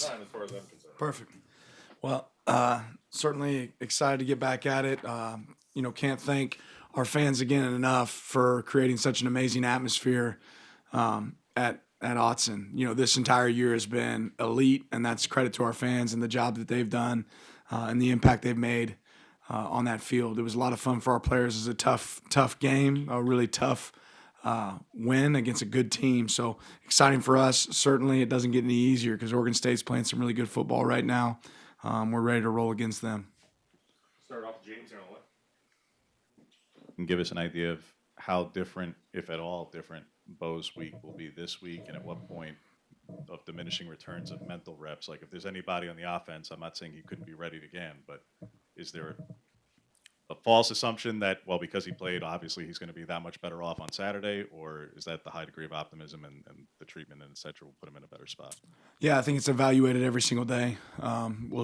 minutes. Time as far as I'm concerned. Perfect. Well, certainly excited to get back at it. Can't thank our fans again enough for creating such an amazing atmosphere at Autzen. This entire year has been elite, and that's credit to our fans and the job that they've done and the impact they've made on that field. It was a lot of fun for our players. It was a tough game, a really tough win against a good team. So exciting for us. Certainly, it doesn't get any easier because Oregon State's playing some really good football right now. We're ready to roll against them. Start off James here on the left. And give us an idea of how different, if at all different, Bo's week will be this week, and at what point of diminishing returns of mental reps. Like if there's anybody on the offense, I'm not saying he couldn't be ready again, but is there a false assumption that, well, because he played, obviously he's going to be that much better off on Saturday, or is that the high degree of optimism and the treatment and et cetera will put him in a better spot? Yeah, I think it's evaluated every single day. We'll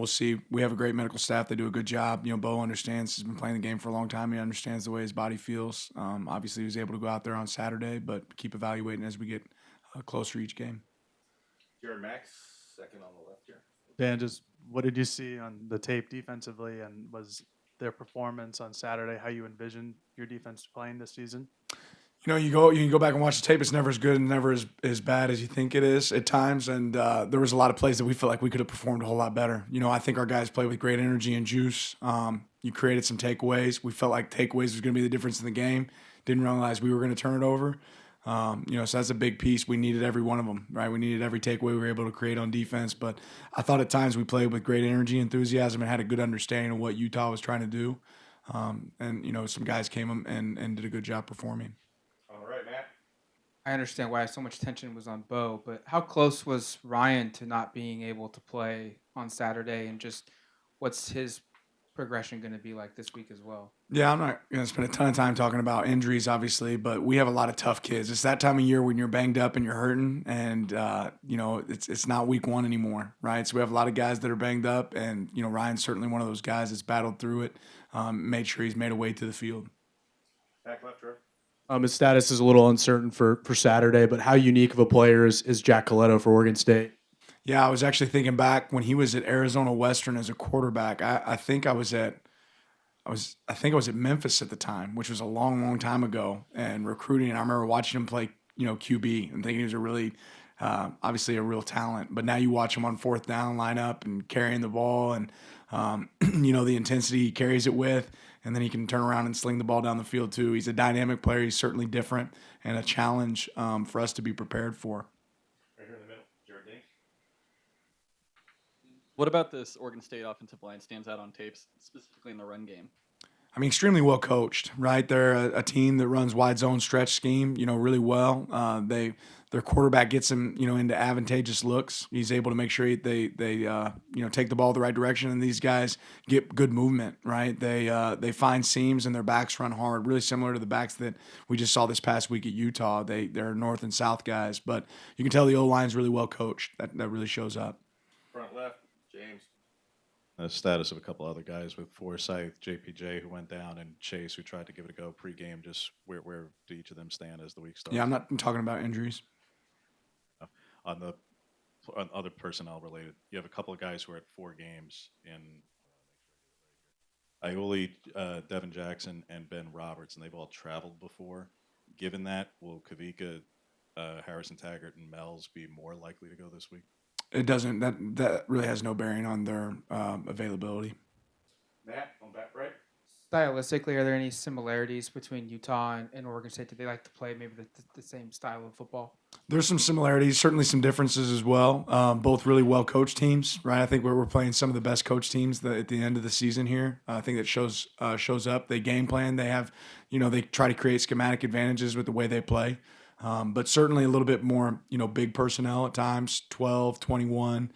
see. We have a great medical staff. They do a good job. Bo understands. He's been playing the game for a long time. He understands the way his body feels. Obviously, he was able to go out there on Saturday, but keep evaluating as we get closer each game. Jared Max, second on the left here. Dan, just what did you see on the tape defensively, and was their performance on Saturday how you envision your defense playing this season? You can go back and watch the tape. It's never as good and never as bad as you think it is at times. And there was a lot of plays that we felt like we could have performed a whole lot better. I think our guys played with great energy and juice. You created some takeaways. We felt like takeaways was going to be the difference in the game. Didn't realize we were going to turn it over. So that's a big piece. We needed every one of them, right? We needed every takeaway we were able to create on defense. But I thought at times we played with great energy, enthusiasm, and had a good understanding of what Utah was trying to do. Some guys came and did a good job performing. All right, Matt. I understand why so much tension was on Bo, but how close was Ryan to not being able to play on Saturday, and just what's his progression going to be like this week as well? Yeah, I'm not going to spend a ton of time talking about injuries, obviously, but we have a lot of tough kids. It's that time of year when you're banged up and you're hurting, and it's not week one anymore, right? So we have a lot of guys that are banged up, and Ryan's certainly one of those guys that's battled through it, made sure he's made a way to the field. Back left, Trev. His status is a little uncertain for Saturday, but how unique of a player is Jack Coletto for Oregon State? Yeah, I was actually thinking back when he was at Arizona Western as a quarterback. I think I was at Memphis at the time, which was a long, long time ago, and recruiting. And I remember watching him play, QB, and thinking he was a really, obviously a real talent. But now you watch him on fourth down lineup and carrying the ball, and the intensity he carries it with, and then he can turn around and sling the ball down the field too. He's a dynamic player. He's certainly different and a challenge for us to be prepared for. Right here in the middle, Jared Dink. What about this Oregon State offensive line stands out on tapes, specifically in the run game? I mean, extremely well coached, right? They're a team that runs wide zone stretch scheme, really well. Their quarterback gets them, into advantageous looks. He's able to make sure they take the ball the right direction, and these guys get good movement, right? They find seams and their backs run hard, really similar to the backs that we just saw this past week at Utah. They're north and south guys, but you can tell the O-line's really well coached. That really shows up. Front left, James. The status of a couple other guys with Forsyth, JPJ, who went down, and Chase, who tried to give it a go pregame. Just where do each of them stand as the week starts? Yeah, I'm not talking about injuries. On other personnel related, you have a couple of guys who are at 4 games in Ioli, Devin Jackson, and Ben Roberts, and they've all traveled before. Given that, will Kavika, Harrison Taggart, and Mells be more likely to go this week? It doesn't. That really has no bearing on their availability. Matt, on back right. Stylistically, are there any similarities between Utah and Oregon State? Do they like to play maybe the same style of football? There's some similarities, certainly some differences as well. Both really well-coached teams, right? I think we're playing some of the best coached teams at the end of the season here. I think that shows up. They game plan. They have, they try to create schematic advantages with the way they play. But certainly a little bit more, big personnel at times, 12, 21,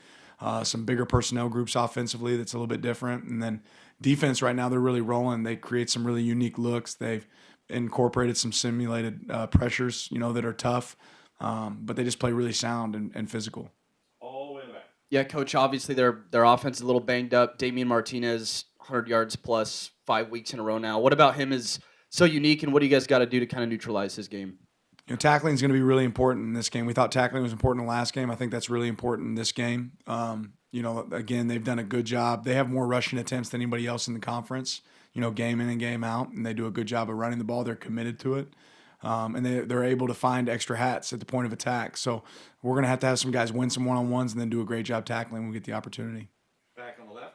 some bigger personnel groups offensively that's a little bit different. And then defense right now, they're really rolling. They create some really unique looks. They've incorporated some simulated pressures, that are tough. But they just play really sound and physical. All the way in the back. Yeah, Coach, obviously their offense is a little banged up. Damian Martinez, 100 yards plus 5 weeks in a row now. What about him is so unique, and what do you guys got to do to kind of neutralize his game? Tackling is going to be really important in this game. We thought tackling was important in the last game. I think that's really important in this game. Again, they've done a good job. They have more rushing attempts than anybody else in the conference, game in and game out, and they do a good job of running the ball. They're committed to it. And they're able to find extra hats at the point of attack. So we're going to have some guys win some one-on-ones and then do a great job tackling when we get the opportunity. Back on the left.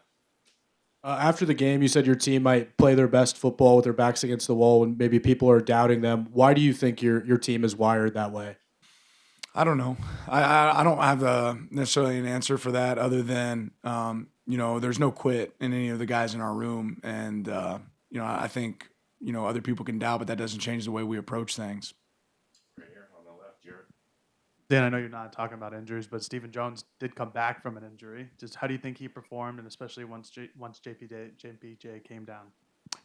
After the game, you said your team might play their best football with their backs against the wall and maybe people are doubting them. Why do you think your team is wired that way? I don't know. I don't have necessarily an answer for that other than, there's no quit in any of the guys in our room. And, I think, other people can doubt, but that doesn't change the way we approach things. Right here on the left, Jared. Dan, I know you're not talking about injuries, but Stephen Jones did come back from an injury. Just how do you think he performed, and especially once JPJ came down?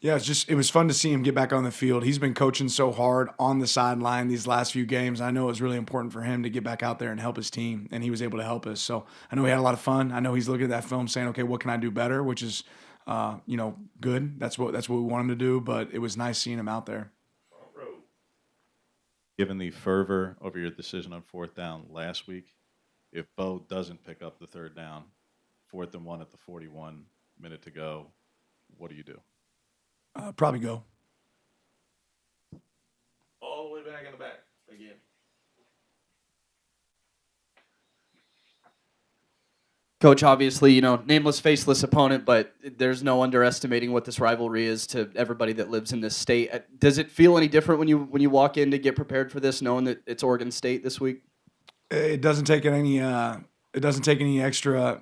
Yeah, it was fun to see him get back on the field. He's been coaching so hard on the sideline these last few games. I know it was really important for him to get back out there and help his team, and he was able to help us. So I know he had a lot of fun. I know he's looking at that film saying, okay, what can I do better, which is good. That's what we want him to do, but it was nice seeing him out there. Front row. Given the fervor over your decision on 4th down last week, if Bo doesn't pick up the 3rd down, 4th and 1 at the 41 minute to go, what do you do? Probably go. All the way back in the back again. Coach, obviously, nameless, faceless opponent, but there's no underestimating what this rivalry is to everybody that lives in this state. Does it feel any different when you walk in to get prepared for this, knowing that it's Oregon State this week? It doesn't take any. It doesn't take any extra,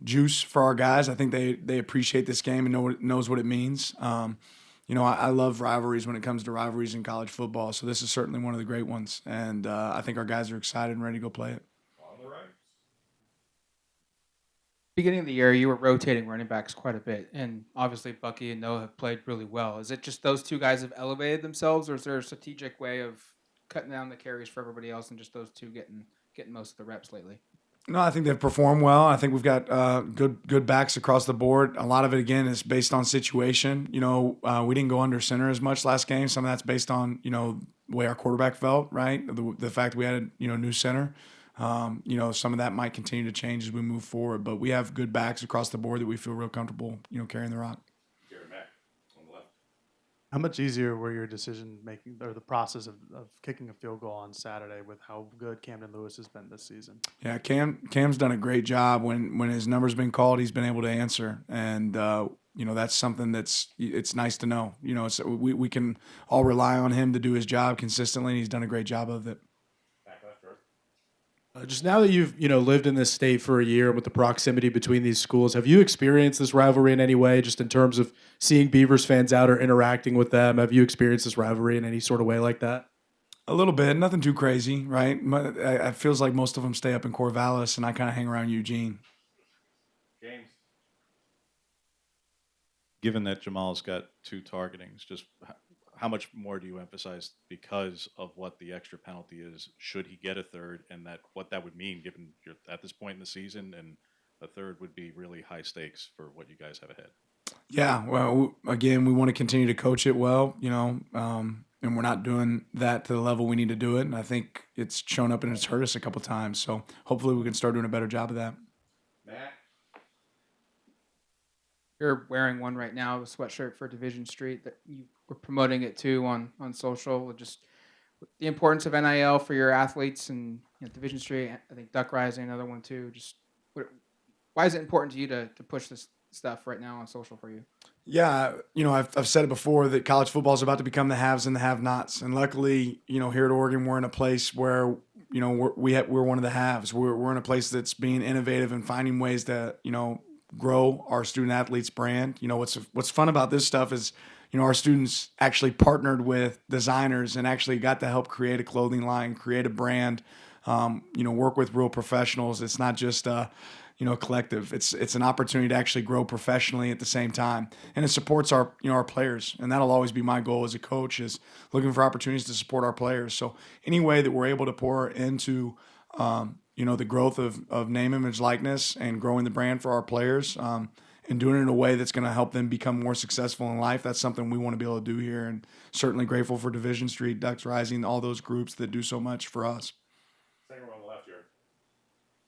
juice for our guys. I think they appreciate this game and knows what it means. I love rivalries when it comes to rivalries in college football. So this is certainly one of the great ones, and I think our guys are excited and ready to go play it. On the right. Beginning of the year, you were rotating running backs quite a bit, and obviously Bucky and Noah have played really well. Is it just those two guys have elevated themselves, or is there a strategic way of cutting down the carries for everybody else and just those two getting most of the reps lately? No, I think they've performed well. I think we've got good backs across the board. A lot of it, again, is based on situation. We didn't go under center as much last game. Some of that's based on, the way our quarterback felt, right? The fact we had a new center. Some of that might continue to change as we move forward. But we have good backs across the board that we feel real comfortable, carrying the rock. Jared Mack on the left. How much easier were your decision making or the process of kicking a field goal on Saturday with how good Camden Lewis has been this season? Yeah, Cam's done a great job. When his number's been called, he's been able to answer, and that's something it's nice to know. We can all rely on him to do his job consistently, and he's done a great job of it. Back left, Jared. Just now that you've lived in this state for a year with the proximity between these schools, have you experienced this rivalry in any way, just in terms of seeing Beavers fans out or interacting with them? Have you experienced this rivalry in any sort of way like that? A little bit, nothing too crazy, right? It feels like most of them stay up in Corvallis, and I kind of hang around Eugene. James. Given that Jamal's got 2 targetings, just how much more do you emphasize because of what the extra penalty is? Should he get a 3rd, and what that would mean, given you're at this point in the season, and a 3rd would be really high stakes for what you guys have ahead? Yeah, well, again, we want to continue to coach it well, and we're not doing that to the level we need to do it. And I think it's shown up and it's hurt us a couple times. So hopefully we can start doing a better job of that. Matt. You're wearing one right now, a sweatshirt for Division Street that you were promoting it too on social. Just the importance of NIL for your athletes and Division Street. I think Duck Rising, another one too. Just why is it important to you to push this stuff right now on social for you? Yeah, I've said it before that college football is about to become the haves and the have-nots, and luckily, here at Oregon, we're in a place where we're one of the haves. We're in a place that's being innovative and finding ways to grow our student athletes brand. What's fun about this stuff is our students actually partnered with designers and actually got to help create a clothing line, create a brand. Work with real professionals. It's not just collective. It's an opportunity to actually grow professionally at the same time, and it supports our our players. And that'll always be my goal as a coach, is looking for opportunities to support our players. So any way that we're able to pour into the growth of name, image, likeness, and growing the brand for our players, and doing it in a way that's going to help them become more successful in life. That's something we want to be able to do here, and certainly grateful for Division Street, Ducks Rising, all those groups that do so much for us. Second row on the left here.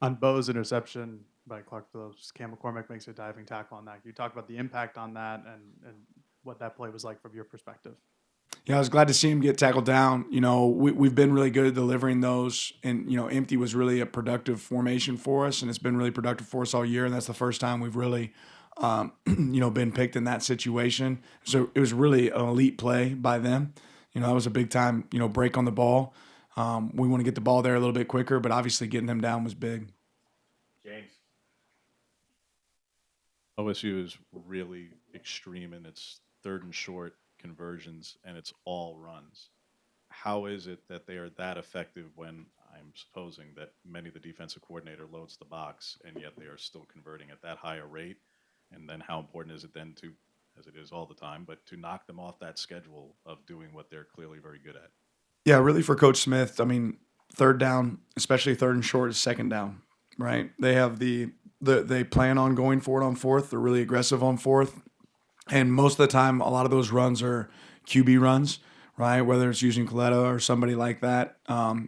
On Bo's interception by Clark Phillips, Cam McCormick makes a diving tackle on that. Can you talk about the impact on that and what that play was like from your perspective? Yeah, I was glad to see him get tackled down. We've been really good at delivering those, and empty was really a productive formation for us, and it's been really productive for us all year. And that's the first time we've really, been picked in that situation. So it was really an elite play by them. That was a big time, break on the ball. We want to get the ball there a little bit quicker, but obviously getting them down was big. James. OSU is really extreme in its third and short conversions, and it's all runs. How is it that they are that effective when I'm supposing that many of the defensive coordinator loads the box, and yet they are still converting at that higher rate? And then how important is it then to, as it is all the time, but to knock them off that schedule of doing what they're clearly very good at? Yeah, really for Coach Smith, third down, especially third and short, is second down, right? They have they plan on going for it on fourth. They're really aggressive on fourth. And most of the time, a lot of those runs are QB runs, right? Whether it's using Coletta or somebody like that.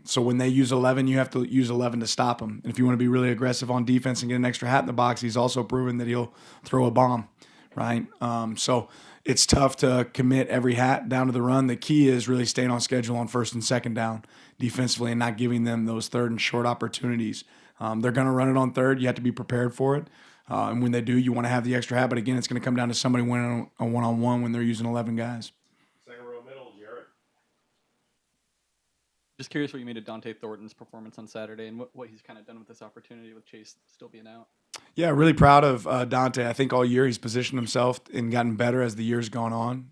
So when they use 11, you have to use 11 to stop them. And if you want to be really aggressive on defense and get an extra hat in the box, he's also proven that he'll throw a bomb, right? So it's tough to commit every hat down to the run. The key is really staying on schedule on first and second down defensively and not giving them those third and short opportunities. They're going to run it on third. You have to be prepared for it. And when they do, you want to have the extra hat. But again, it's going to come down to somebody winning a one-on-one when they're using 11 guys. Second row middle, Jared. Just curious what you made of Dante Thornton's performance on Saturday and what he's kind of done with this opportunity with Chase still being out. Yeah, really proud of Dante. I think all year he's positioned himself and gotten better as the year's gone on,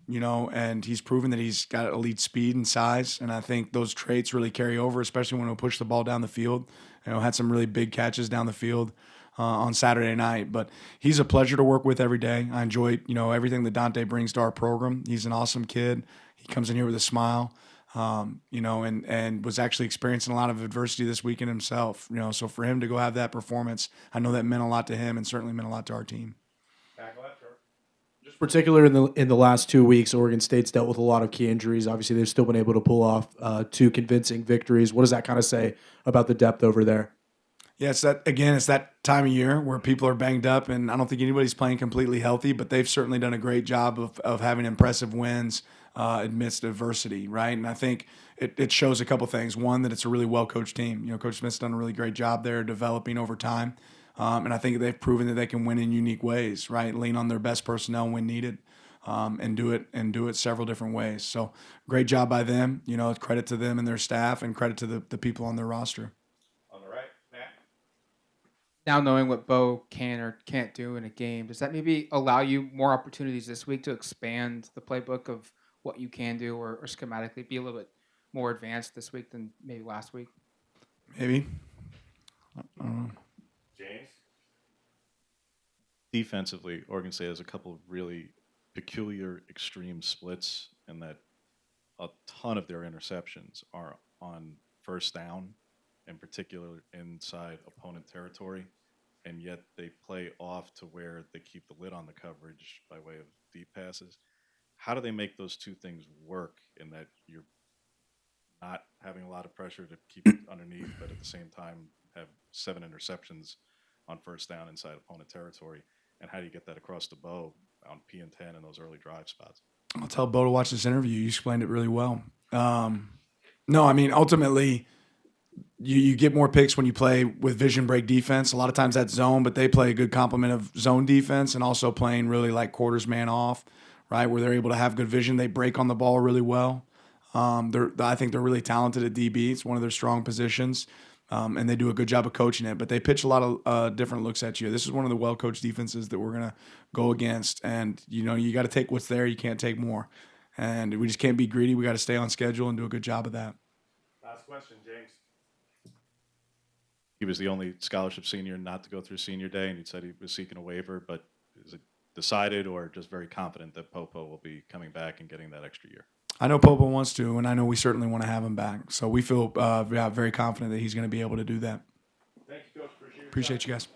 and he's proven that he's got elite speed and size. And I think those traits really carry over, especially when he'll push the ball down the field. Had some really big catches down the field on Saturday night. But he's a pleasure to work with every day. I enjoy, everything that Dante brings to our program. He's an awesome kid. He comes in here with a smile. And was actually experiencing a lot of adversity this weekend himself. So for him to go have that performance, I know that meant a lot to him and certainly meant a lot to our team. Back left, sir. Just particular in the last 2 weeks, Oregon State's dealt with a lot of key injuries. Obviously, they've still been able to pull off 2 convincing victories. What does that kind of say about the depth over there? Yeah, it's that time of year where people are banged up, and I don't think anybody's playing completely healthy, but they've certainly done a great job of having impressive wins amidst adversity, right? And I think it shows a couple things. One, that it's a really well-coached team. Coach Smith's done a really great job there developing over time, and I think they've proven that they can win in unique ways, right? Lean on their best personnel when needed, and do it several different ways. So great job by them. Credit to them and their staff, and credit to the people on their roster. On the right, Matt. Now knowing what Bo can or can't do in a game, does that maybe allow you more opportunities this week to expand the playbook of what you can do or schematically be a little bit more advanced this week than maybe last week? Maybe. James. Defensively, Oregon State has a couple of really peculiar extreme splits in that a ton of their interceptions are on first down, in particular inside opponent territory, and yet they play off to where they keep the lid on the coverage by way of deep passes. How do they make those two things work in that you're not having a lot of pressure to keep it underneath, but at the same time have 7 interceptions on first down inside opponent territory? And how do you get that across the bow on P and 10 in those early drive spots? I'll tell Bo to watch this interview. You explained it really well. Ultimately, you get more picks when you play with vision break defense. A lot of times that's zone, but they play a good complement of zone defense and also playing really like quarters man off, right, where they're able to have good vision. They break on the ball really well. I think they're really talented at DB. It's one of their strong positions, and they do a good job of coaching it. But they pitch a lot of different looks at you. This is one of the well-coached defenses that we're going to go against. And, you got to take what's there. You can't take more. And we just can't be greedy. We got to stay on schedule and do a good job of that. Last question, James. He was the only scholarship senior not to go through senior day, and he said he was seeking a waiver, but is it decided or just very confident that Popo will be coming back and getting that extra year? I know Popo wants to, and I know we certainly want to have him back. So we feel very confident that he's going to be able to do that. Thank you, Coach. Appreciate You guys.